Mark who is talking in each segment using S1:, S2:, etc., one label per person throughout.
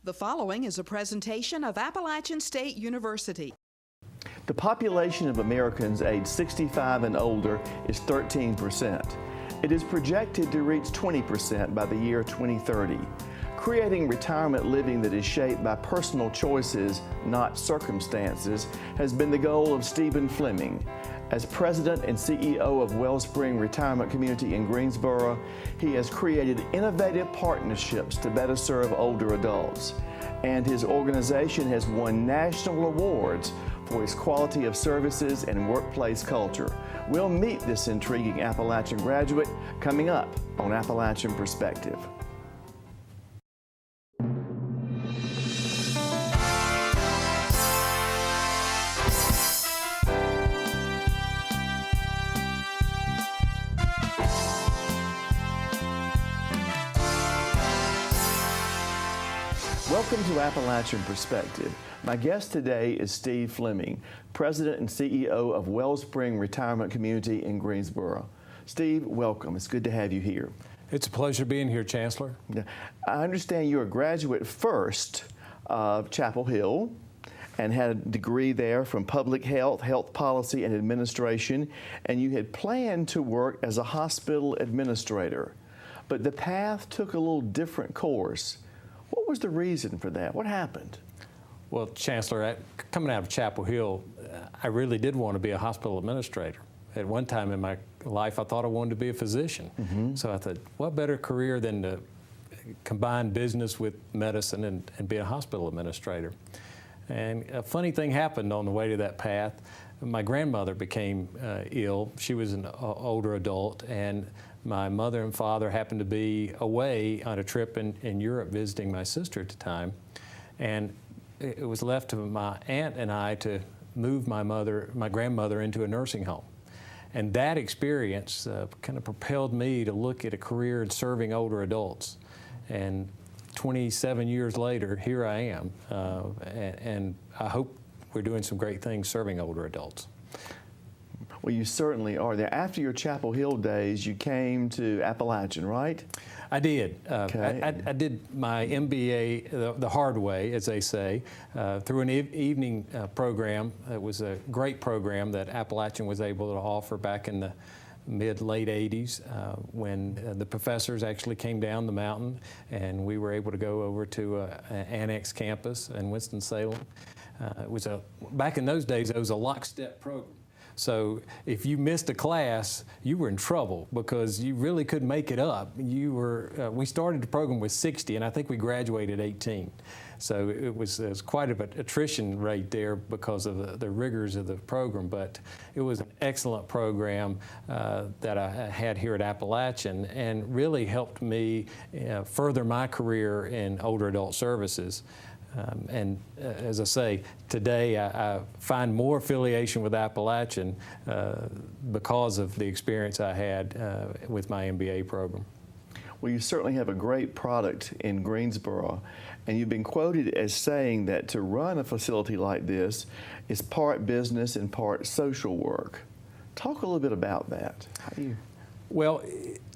S1: The following is a presentation of Appalachian State University.
S2: The population of Americans aged 65 and older is 13%. It is projected to reach 20% by the year 2030. Creating retirement living that is shaped by personal choices, not circumstances, has been the goal of Stephen Fleming. As president and CEO of Wellspring Retirement Community in Greensboro, he has created innovative partnerships to better serve older adults. And his organization has won national awards for its quality of services and workplace culture. We'll meet this intriguing Appalachian graduate coming up on Appalachian Perspective. Welcome to Appalachian Perspective. My guest today is Steve Fleming, President and CEO of Wellspring Retirement Community in Greensboro. Steve, welcome. It's good to have you here.
S3: It's a pleasure being here, Chancellor.
S2: I understand you're a graduate first of Chapel Hill and had a degree there from public health, health policy, and administration, and you had planned to work as a hospital administrator. But the path took a little different course. What was the reason for that? What happened?
S3: Well, Chancellor, coming out of Chapel Hill, I really did want to be a hospital administrator. At one time in my life, I thought I wanted to be a physician. So I thought, what better career than to combine business with medicine and be a hospital administrator? And a funny thing happened on the way to that path. My grandmother became ill. She was an older adult, and my mother and father happened to be away on a trip in Europe visiting my sister at the time. And it was left to my aunt and I to move my grandmother into a nursing home. And that experience kind of propelled me to look at a career in serving older adults. And 27 years later, here I am. And I hope we're doing some great things serving older adults.
S2: Well, you certainly are there. After your Chapel Hill days, you came to Appalachian, right?
S3: I did.
S2: Okay.
S3: I did my MBA the hard way, as they say, through an evening program. It was a great program that Appalachian was able to offer back in the mid-late 80s when the professors actually came down the mountain, and we were able to go over to an annex campus in Winston-Salem. Back in those days, it was a lockstep program. So if you missed a class, you were in trouble because you really couldn't make it up. We started the program with 60, and I think we graduated 18. So it was quite an attrition rate there because of the rigors of the program, but it was an excellent program that I had here at Appalachian and really helped me further my career in older adult services. And as I say, today I find more affiliation with Appalachian because of the experience I had with my MBA program.
S2: Well, you certainly have a great product in Greensboro, and you've been quoted as saying that to run a facility like this is part business and part social work. Talk a little bit about that. How do you...
S3: Well,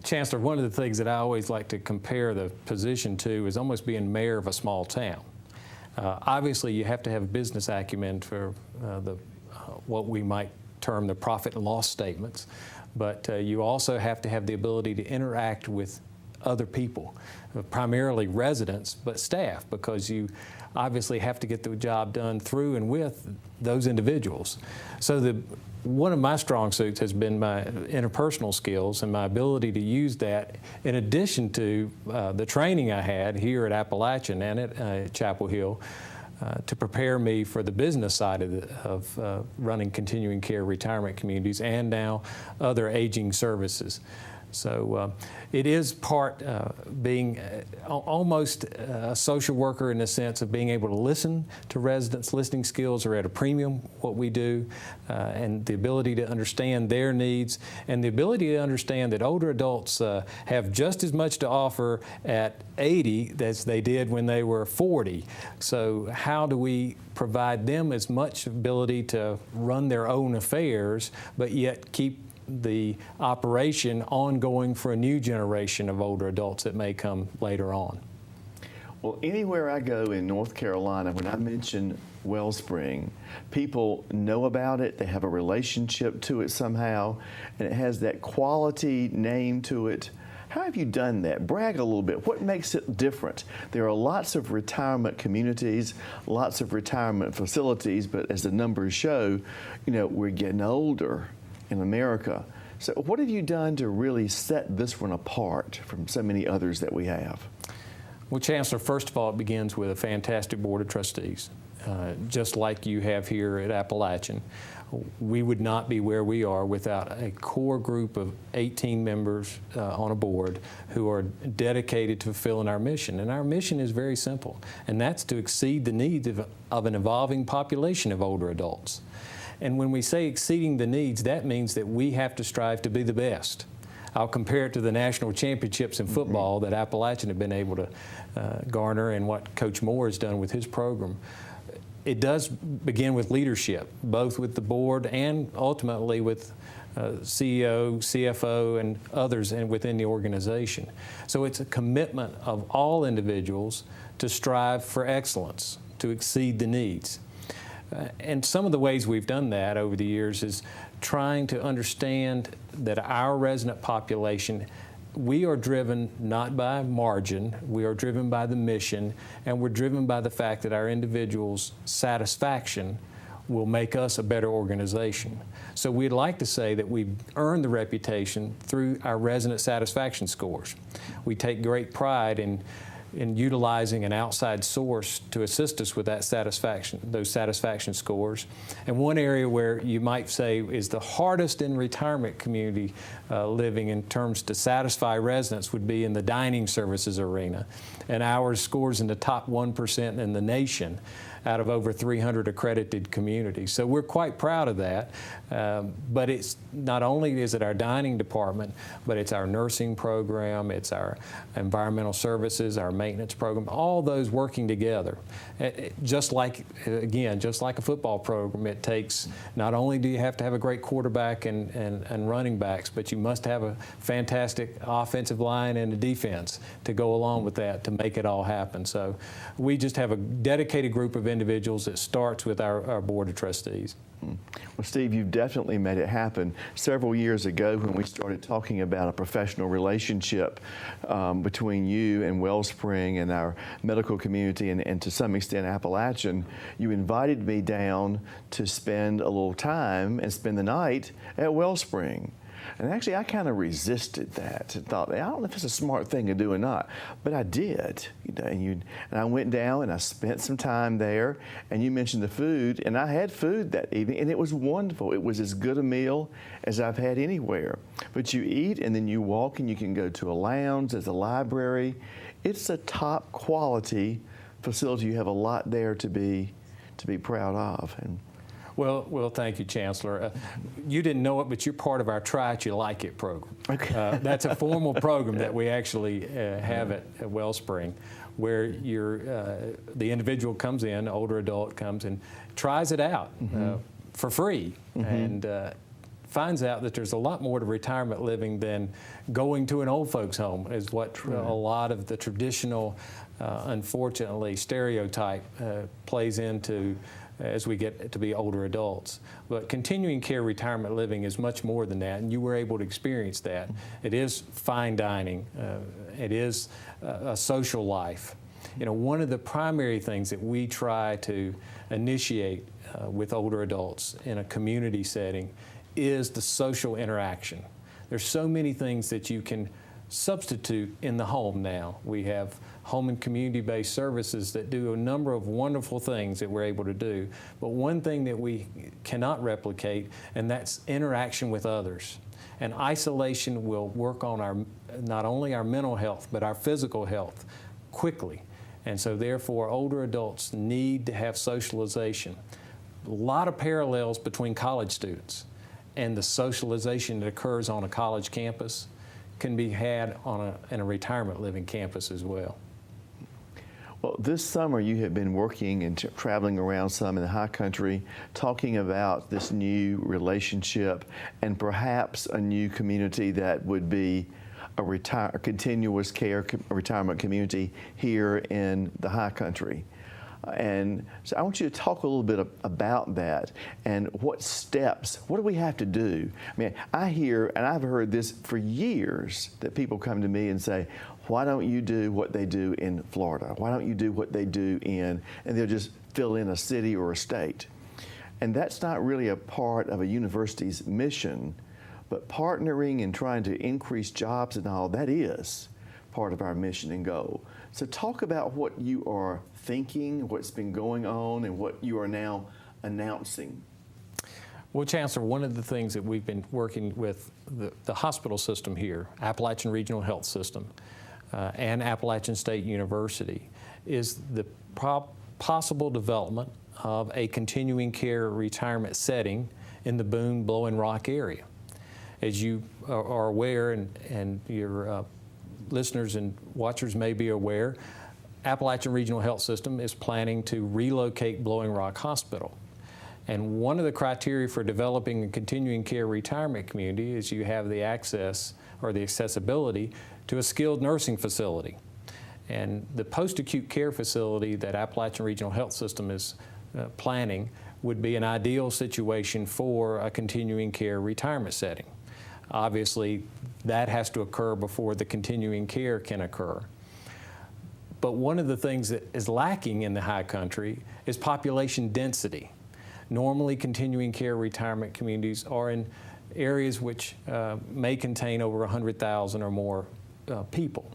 S3: Chancellor, one of the things that I always like to compare the position to is almost being mayor of a small town. Obviously, you have to have a business acumen for what we might term the profit and loss statements, but you also have to have the ability to interact with other people, primarily residents, but staff, because you obviously have to get the job done through and with those individuals. So one of my strong suits has been my interpersonal skills and my ability to use that in addition to the training I had here at Appalachian and at Chapel Hill to prepare me for the business side of running continuing care retirement communities and now other aging services. So it is part being almost a social worker in the sense of being able to listen to residents. Listening skills are at a premium, what we do, and the ability to understand their needs and the ability to understand that older adults have just as much to offer at 80 as they did when they were 40. So how do we provide them as much ability to run their own affairs, but yet keep the operation ongoing for a new generation of older adults that may come later on?
S2: Well, anywhere I go in North Carolina, when I mention Wellspring, people know about it, they have a relationship to it somehow, and it has that quality name to it. How have you done that? Brag a little bit. What makes it different? There are lots of retirement communities, lots of retirement facilities, but as the numbers show, we're getting older in America. So what have you done to really set this one apart from so many others that we have?
S3: Well, Chancellor, first of all, it begins with a fantastic board of trustees, just like you have here at Appalachian. We would not be where we are without a core group of 18 members on a board who are dedicated to fulfilling our mission. And our mission is very simple, and that's to exceed the needs of an evolving population of older adults. And when we say exceeding the needs, that means that we have to strive to be the best. I'll compare it to the national championships in football that Appalachian have been able to garner and what Coach Moore has done with his program. It does begin with leadership, both with the board and ultimately with CEO, CFO, and others within the organization. So it's a commitment of all individuals to strive for excellence, to exceed the needs. And some of the ways we've done that over the years is trying to understand that our resident population, we are driven not by margin, we are driven by the mission, and we're driven by the fact that our individuals' satisfaction will make us a better organization. So we'd like to say that we've earned the reputation through our resident satisfaction scores. We take great pride in utilizing an outside source to assist us with that satisfaction, those satisfaction scores. And one area where you might say is the hardest in retirement community living in terms to satisfy residents would be in the dining services arena. And our scores in the top 1% in the nation out of over 300 accredited communities. So we're quite proud of that. But it's not only is it our dining department, but it's our nursing program, it's our environmental services, our maintenance program, all those working together. Just like a football program, it takes, not only do you have to have a great quarterback and running backs, but you must have a fantastic offensive line and a defense to go along with that to make it all happen. So we just have a dedicated group of individuals that starts with our board of trustees.
S2: Well, Steve, you've definitely made it happen. Several years ago, when we started talking about a professional relationship between you and Wellspring and our medical community and to some extent Appalachian, you invited me down to spend a little time and spend the night at Wellspring. And actually, I kind of resisted that and thought, I don't know if it's a smart thing to do or not, but I did. And I went down and I spent some time there, and you mentioned the food, and I had food that evening, and it was wonderful. It was as good a meal as I've had anywhere. But you eat, and then you walk, and you can go to a lounge, there's a library. It's a top quality facility. You have a lot there to be proud of.
S3: Well, thank you, Chancellor. You didn't know it, but you're part of our Try It You Like It program.
S2: Okay.
S3: That's a formal program that we actually have at Wellspring, where the individual comes in, older adult comes and tries it out for free, and finds out that there's a lot more to retirement living than going to an old folks home, is what a lot of the traditional, unfortunately, stereotype plays into as we get to be older adults. But continuing care retirement living is much more than that, and you were able to experience that. It is fine dining. It is a social life. One of the primary things that we try to initiate with older adults in a community setting is the social interaction. There's so many things that you can substitute in the home now. We have home and community-based services that do a number of wonderful things that we're able to do. But one thing that we cannot replicate, and that's interaction with others. And isolation will work on not only our mental health, but our physical health quickly. And so therefore, older adults need to have socialization. A lot of parallels between college students and the socialization that occurs on a college campus can be had in a retirement living campus as well.
S2: Well, this summer you have been working and traveling around some in the high country, talking about this new relationship and perhaps a new community that would be a continuous care retirement community here in the High Country. And so I want you to talk a little bit about that and what steps, what do we have to do? I mean, I hear, and I've heard this for years, that people come to me and say, why don't you do what they do in Florida? Why don't you do what they do and they'll just fill in a city or a state. And that's not really a part of a university's mission, but partnering and trying to increase jobs and all, that is part of our mission and goal. So talk about what you are thinking, what's been going on, and what you are now announcing.
S3: Well, Chancellor, one of the things that we've been working with the hospital system here, Appalachian Regional Health System, and Appalachian State University, is the possible development of a continuing care retirement setting in the Boone, Blowing Rock area. As you are aware, and your listeners and watchers may be aware, Appalachian Regional Health System is planning to relocate Blowing Rock Hospital. And one of the criteria for developing a continuing care retirement community is you have the access or the accessibility to a skilled nursing facility. And the post-acute care facility that Appalachian Regional Health System is planning would be an ideal situation for a continuing care retirement setting. Obviously, that has to occur before the continuing care can occur. But one of the things that is lacking in the High Country is population density. Normally, continuing care retirement communities are in areas which may contain over 100,000 or more people.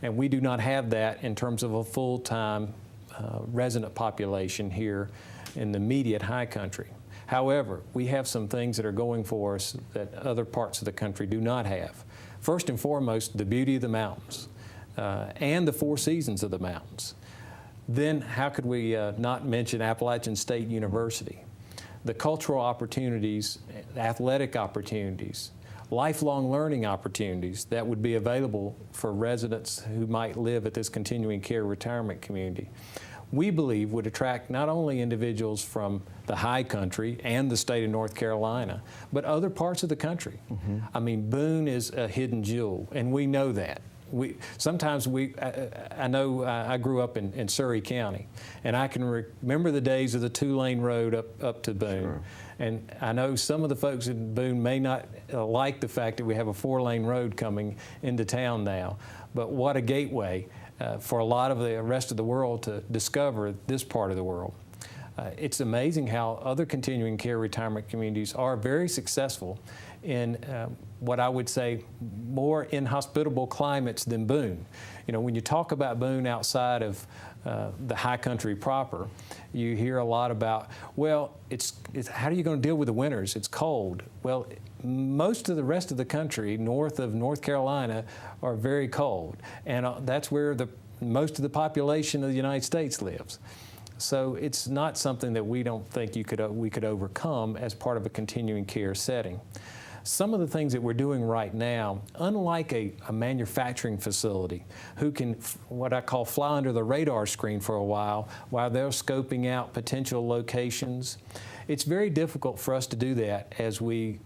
S3: And we do not have that in terms of a full-time resident population here in the immediate High Country. However, we have some things that are going for us that other parts of the country do not have. First and foremost, the beauty of the mountains and the four seasons of the mountains. Then how could we not mention Appalachian State University? The cultural opportunities, athletic opportunities, lifelong learning opportunities that would be available for residents who might live at this continuing care retirement community, we believe would attract not only individuals from the High Country and the state of North Carolina, but other parts of the country. Mm-hmm. I mean, Boone is a hidden jewel, and we know that. I know I grew up in Surrey County, and I can remember the days of the two-lane road up to Boone. Sure. And I know some of the folks in Boone may not like the fact that we have a four-lane road coming into town now, but what a gateway for a lot of the rest of the world to discover this part of the world. It's amazing how other continuing care retirement communities are very successful in what I would say more inhospitable climates than Boone. You know, when you talk about Boone outside of the High Country proper, you hear a lot about, well, it's how are you going to deal with the winters? It's cold. Well, most of the rest of the country north of North Carolina are very cold, and that's where most of the population of the United States lives. So it's not something that we don't think we could overcome as part of a continuing care setting. Some of the things that we're doing right now, unlike a manufacturing facility who can, what I call, fly under the radar screen for a while they're scoping out potential locations, it's very difficult for us to do that as we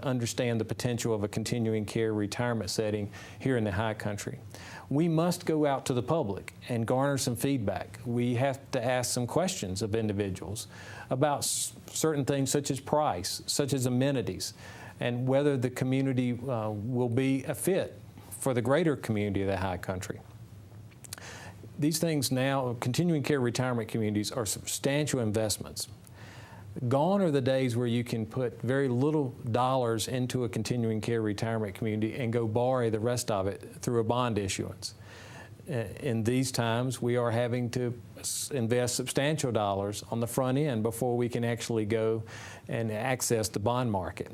S3: understand the potential of a continuing care retirement setting here in the High Country. We must go out to the public and garner some feedback. We have to ask some questions of individuals about certain things such as price, such as amenities, and whether the community will be a fit for the greater community of the High Country. These things now, continuing care retirement communities, are substantial investments. Gone are the days where you can put very little dollars into a continuing care retirement community and go borrow the rest of it through a bond issuance. In these times, we are having to invest substantial dollars on the front end before we can actually go and access the bond market.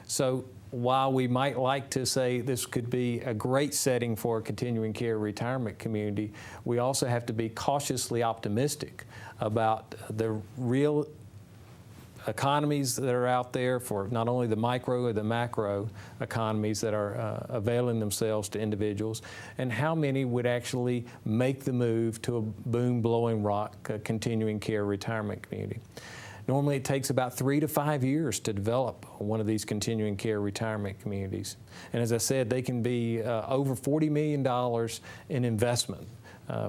S3: So while we might like to say this could be a great setting for a continuing care retirement community, we also have to be cautiously optimistic about the real economies that are out there for not only the micro or the macro economies that are availing themselves to individuals, and how many would actually make the move to a Boone, Blowing Rock continuing care retirement community. Normally it takes about 3 to 5 years to develop one of these continuing care retirement communities. And as I said, they can be over $40 million in investment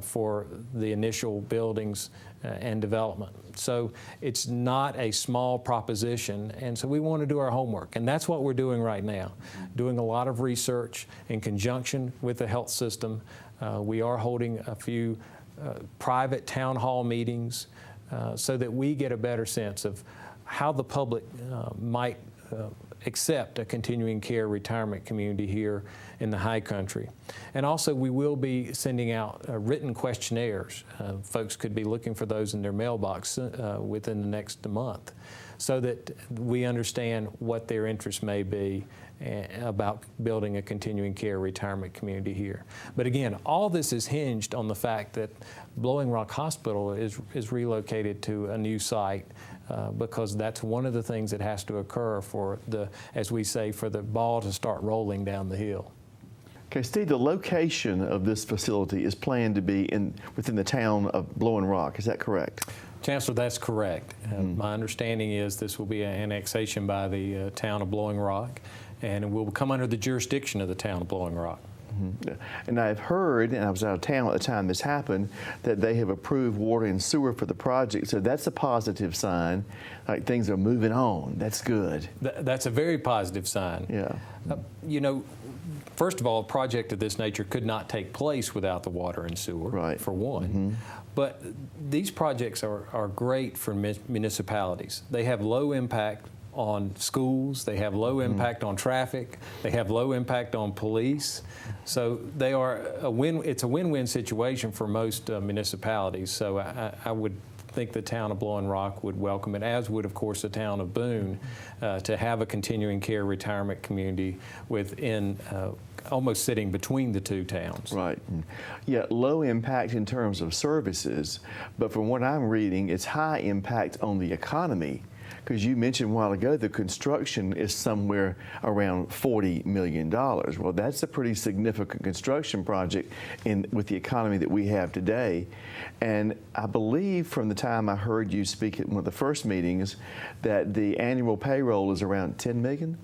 S3: for the initial buildings and development. So it's not a small proposition, and so we want to do our homework, and that's what we're doing right now, doing a lot of research in conjunction with the health system. We are holding a few private town hall meetings so that we get a better sense of how the public might accept a continuing care retirement community here in the High Country. And also we will be sending out written questionnaires. Folks could be looking for those in their mailbox within the next month so that we understand what their interests may be about building a continuing care retirement community here. But again, all this is hinged on the fact that Blowing Rock Hospital is relocated to a new site because that's one of the things that has to occur for the, as we say, for the ball to start rolling down the hill.
S2: Okay, Steve, the location of this facility is planned to be within the town of Blowing Rock. Is that correct?
S3: Chancellor, that's correct. My understanding is this will be an annexation by the town of Blowing Rock, and it will come under the jurisdiction of the town of Blowing Rock. And I've heard, and I was out of town at the time this happened, that they have approved water and sewer for the project. So that's a positive sign, like things are moving on. That's good. That's a very positive sign.
S2: Yeah.
S3: You know, first of all, a project of this nature could not take place without the water and sewer,
S2: right,
S3: for one. But these projects are great for municipalities. They have low impact on schools, they have low impact on traffic, they have low impact on police. So they are it's a win-win situation for most municipalities. So I would think the town of Blowing Rock would welcome it, as would, of course, the town of Boone, to have a continuing care retirement community within almost sitting between the two towns.
S2: Right. Yeah, low impact in terms of services, but from what I'm reading, it's high impact on the economy. Because you mentioned a while ago the construction is somewhere around $40 million. Well, that's a pretty significant construction project with the economy that we have today. And I believe from the time I heard you speak at one of the first meetings that the annual payroll is around $10 million?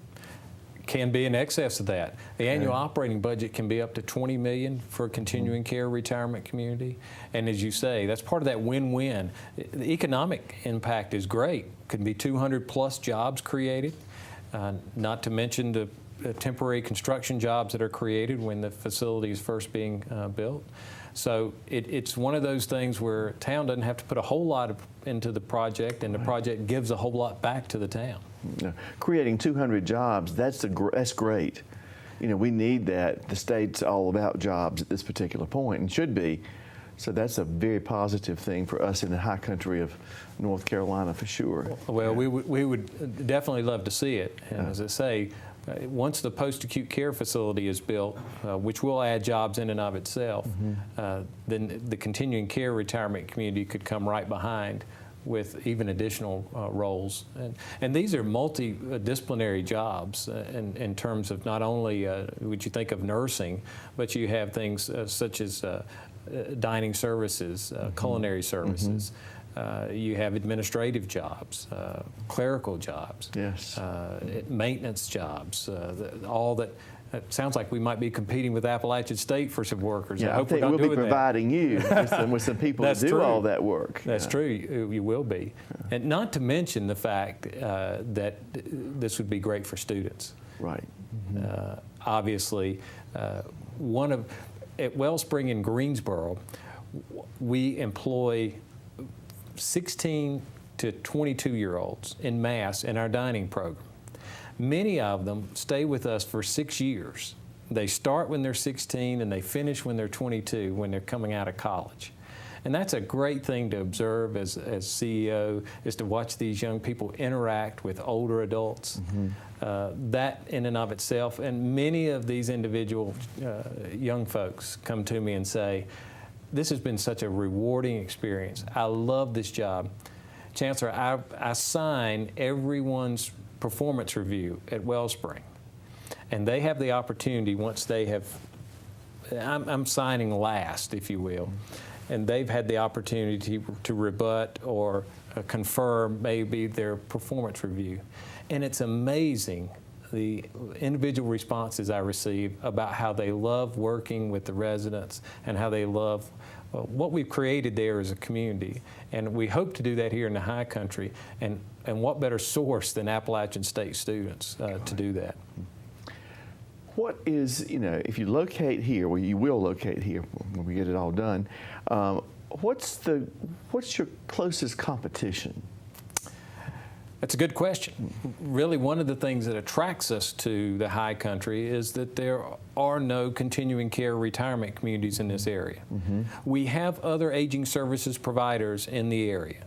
S3: Can be in excess of that. The annual operating budget can be up to $20 million for a continuing care retirement community. And as you say, that's part of that win-win. The economic impact is great. Could be 200 plus jobs created, not to mention the temporary construction jobs that are created when the facility is first being built. So it's one of those things where town doesn't have to put a whole lot into the project, and the project gives a whole lot back to the town.
S2: Creating 200 jobs, that's great. You know, we need that. The state's all about jobs at this particular point, and should be. So that's a very positive thing for us in the High Country of North Carolina, for sure.
S3: Well, we would definitely love to see it. And as I say, once the post-acute care facility is built, which will add jobs in and of itself, then the continuing care retirement community could come right behind with even additional roles. And these are multidisciplinary jobs in terms of not only would you think of nursing, but you have things such as dining services, culinary services. You have administrative jobs, clerical jobs, maintenance jobs, all that. It sounds like we might be competing with Appalachian State for some workers.
S2: Yeah,
S3: I hope
S2: think
S3: we're not
S2: we'll be
S3: doing
S2: providing you with some people to do all that work.
S3: That's true. You will be. And not to mention the fact that this would be great for students.
S2: Right.
S3: Obviously, at Wellspring in Greensboro, we employ 16 to 22-year-olds en masse in our dining program. Many of them stay with us for 6 years. They start when they're 16 and they finish when they're 22, when they're coming out of college. And that's a great thing to observe as CEO, is to watch these young people interact with older adults. That in and of itself, and many of these individual young folks come to me and say, this has been such a rewarding experience. I love this job. Chancellor, I sign everyone's performance review at Wellspring, and they have the opportunity once they have, I'm signing last, if you will, and they've had the opportunity to rebut or confirm maybe their performance review. And it's amazing the individual responses I receive about how they love working with the residents and how they love what we've created there as a community. And we hope to do that here in the high country. And what better source than Appalachian State students to do that?
S2: What is, if you locate here, well, you will locate here when we get it all done, what's your closest competition?
S3: That's a good question. Really, one of the things that attracts us to the high country is that there are no continuing care retirement communities in this area. Mm-hmm. We have other aging services providers in the area.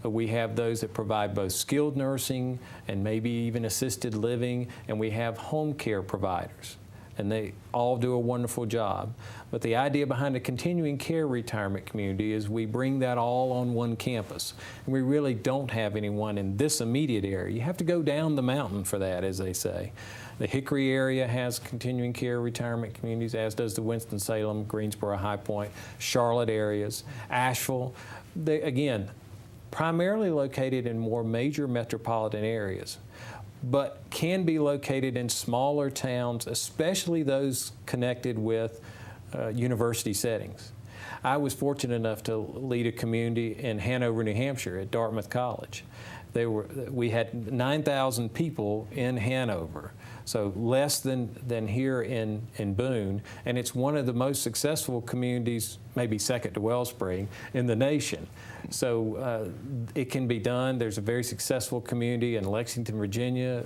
S3: We have those that provide both skilled nursing and maybe even assisted living, and we have home care providers. And they all do a wonderful job. But the idea behind a continuing care retirement community is we bring that all on one campus. And we really don't have anyone in this immediate area. You have to go down the mountain for that, as they say. The Hickory area has continuing care retirement communities, as does the Winston-Salem, Greensboro, High Point, Charlotte areas, Asheville. They, again, primarily located in more major metropolitan areas, but can be located in smaller towns, especially those connected with university settings. I was fortunate enough to lead a community in Hanover, New Hampshire at Dartmouth College. We had 9,000 people in Hanover, so less than here in Boone, and it's one of the most successful communities, maybe second to Wellspring, in the nation. So it can be done. There's a very successful community in Lexington, Virginia,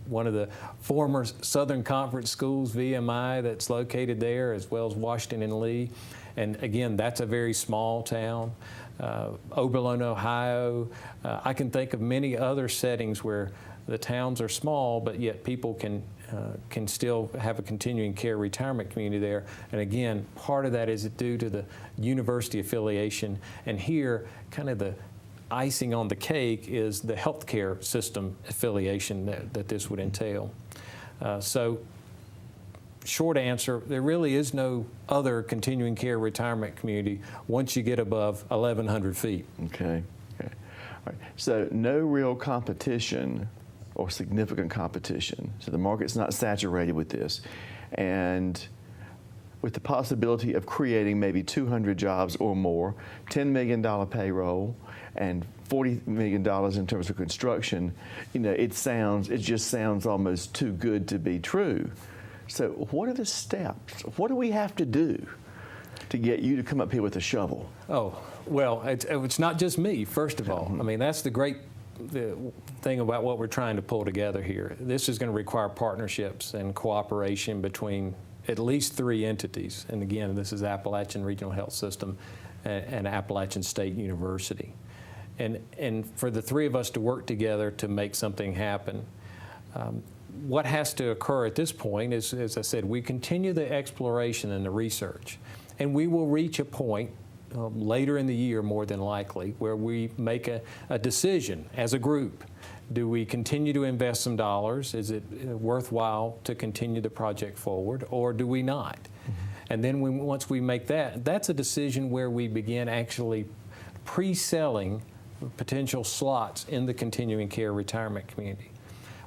S3: one of the former Southern Conference schools, VMI, that's located there, as well as Washington and Lee. And again, that's a very small town. Oberlin, Ohio. I can think of many other settings where the towns are small, but yet people can still have a continuing care retirement community there. And again, part of that is due to the university affiliation. And here, kind of the icing on the cake is the healthcare system affiliation that this would entail. So, short answer, there really is no other continuing care retirement community once you get above 1,100 feet.
S2: Okay. All right. So no real competition or significant competition. So the market's not saturated with this. And with the possibility of creating maybe 200 jobs or more, $10 million payroll, and $40 million in terms of construction, it just sounds almost too good to be true. So what are the steps? What do we have to do to get you to come up here with a shovel?
S3: Oh, well, it's not just me, first of all. I mean, that's the great thing about what we're trying to pull together here. This is going to require partnerships and cooperation between at least 3 entities. And again, this is Appalachian Regional Health System and Appalachian State University. And for the 3 of us to work together to make something happen, what has to occur at this point is, as I said, we continue the exploration and the research. And we will reach a point later in the year, more than likely, where we make a decision as a group. Do we continue to invest some dollars? Is it worthwhile to continue the project forward, or do we not? Mm-hmm. And then once we make that, that's a decision where we begin actually pre-selling potential slots in the continuing care retirement community.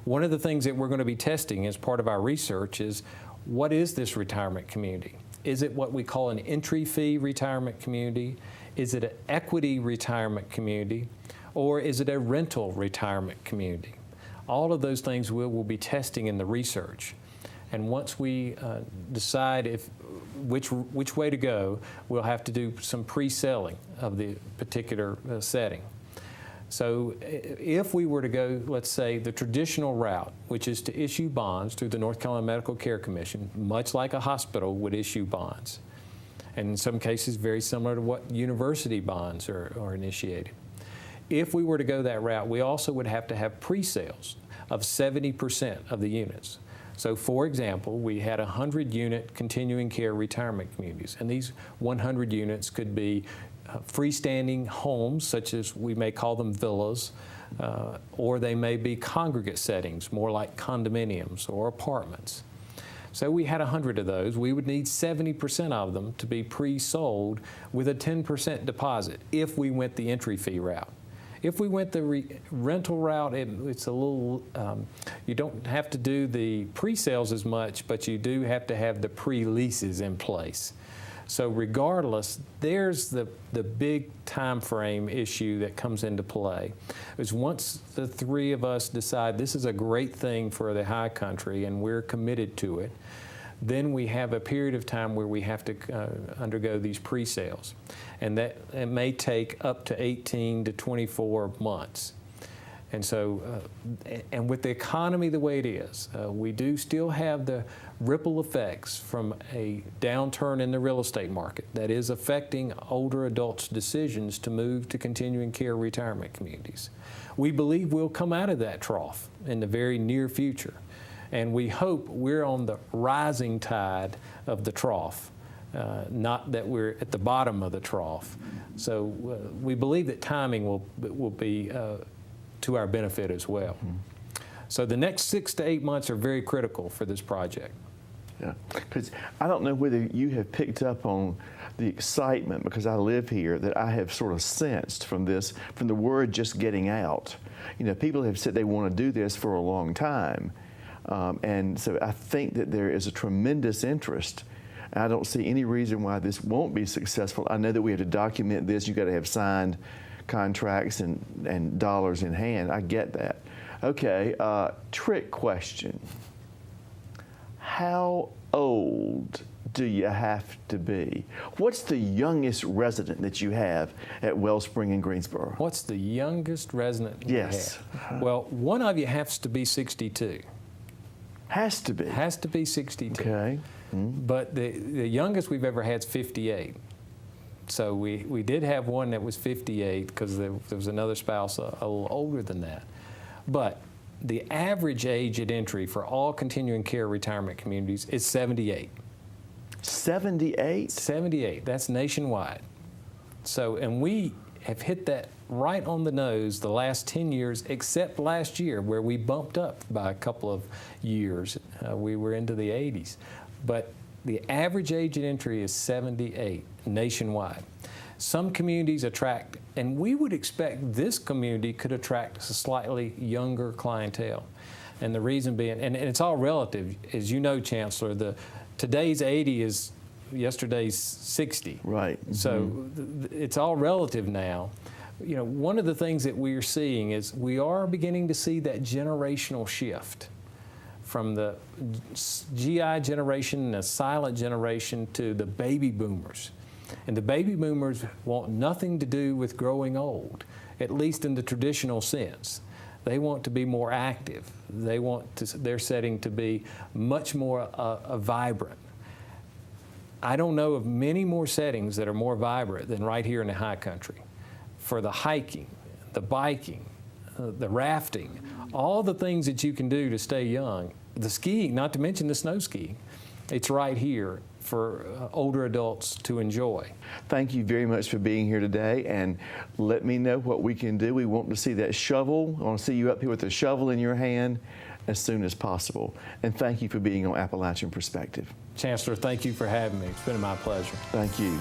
S3: One of the things that we're going to be testing as part of our research is, what is this retirement community? Is it what we call an entry fee retirement community? Is it an equity retirement community? Or is it a rental retirement community? All of those things we'll be testing in the research. And once we decide which way to go, we'll have to do some pre-selling of the particular setting. So if we were to go, let's say, the traditional route, which is to issue bonds through the North Carolina Medical Care Commission, much like a hospital would issue bonds, and in some cases very similar to what university bonds are initiated. If we were to go that route, we also would have to have pre-sales of 70% of the units. So for example, we had 100-unit continuing care retirement communities, and these 100 units could be freestanding homes, such as we may call them villas, or they may be congregate settings, more like condominiums or apartments. So we had 100 of those. We would need 70% of them to be pre-sold with a 10% deposit if we went the entry fee route. If we went the rental route, it's a little, you don't have to do the pre-sales as much, but you do have to have the pre-leases in place. So regardless, there's the big time frame issue that comes into play. Is once the three of us decide this is a great thing for the high country and we're committed to it, then we have a period of time where we have to undergo these pre-sales. And that it may take up to 18 to 24 months. And so, and with the economy the way it is, we do still have the ripple effects from a downturn in the real estate market that is affecting older adults' decisions to move to continuing care retirement communities. We believe we'll come out of that trough in the very near future. And we hope we're on the rising tide of the trough, not that we're at the bottom of the trough. So we believe that timing will be to our benefit as well. Mm-hmm. So the next 6 to 8 months are very critical for this project.
S2: Yeah, because I don't know whether you have picked up on the excitement, because I live here, that I have sort of sensed from this, from the word just getting out. You know, people have said they want to do this for a long time. And so I think that there is a tremendous interest. I don't see any reason why this won't be successful. I know that we have to document this. You've got to have signed contracts and dollars in hand. I get that. Okay, trick question. How old do you have to be? What's the youngest resident that you have at Wellspring in Greensboro?
S3: What's the youngest resident you
S2: Yes.
S3: have? Well, one of you has to be 62.
S2: Has to be.
S3: Has to be 62.
S2: Okay.
S3: Mm-hmm. But the youngest we've ever had is 58. So we did have one that was 58 because there was another spouse a little older than that. But the average age at entry for all continuing care retirement communities is 78.
S2: 78?
S3: 78. That's nationwide. So, and we have hit that right on the nose the last 10 years, except last year where we bumped up by a couple of years. We were into the 80s. But the average age at entry is 78 nationwide. Some communities attract, and we would expect this community could attract a slightly younger clientele. And the reason being, and it's all relative, as you know, Chancellor, today's 80 is yesterday's 60.
S2: Right. Mm-hmm.
S3: So it's all relative now. You know, one of the things that we're seeing is we are beginning to see that generational shift from the GI generation and the silent generation to the baby boomers. And the baby boomers want nothing to do with growing old, at least in the traditional sense. They want to be more active. They want their setting to be much more vibrant. I don't know of many more settings that are more vibrant than right here in the high country. For the hiking, the biking, the rafting, all the things that you can do to stay young, the skiing, not to mention the snow skiing, it's right here for older adults to enjoy.
S2: Thank you very much for being here today, and let me know what we can do. We want to see that shovel. I want to see you up here with a shovel in your hand as soon as possible. And thank you for being on Appalachian Perspective.
S3: Chancellor, thank you for having me. It's been my pleasure.
S2: Thank you.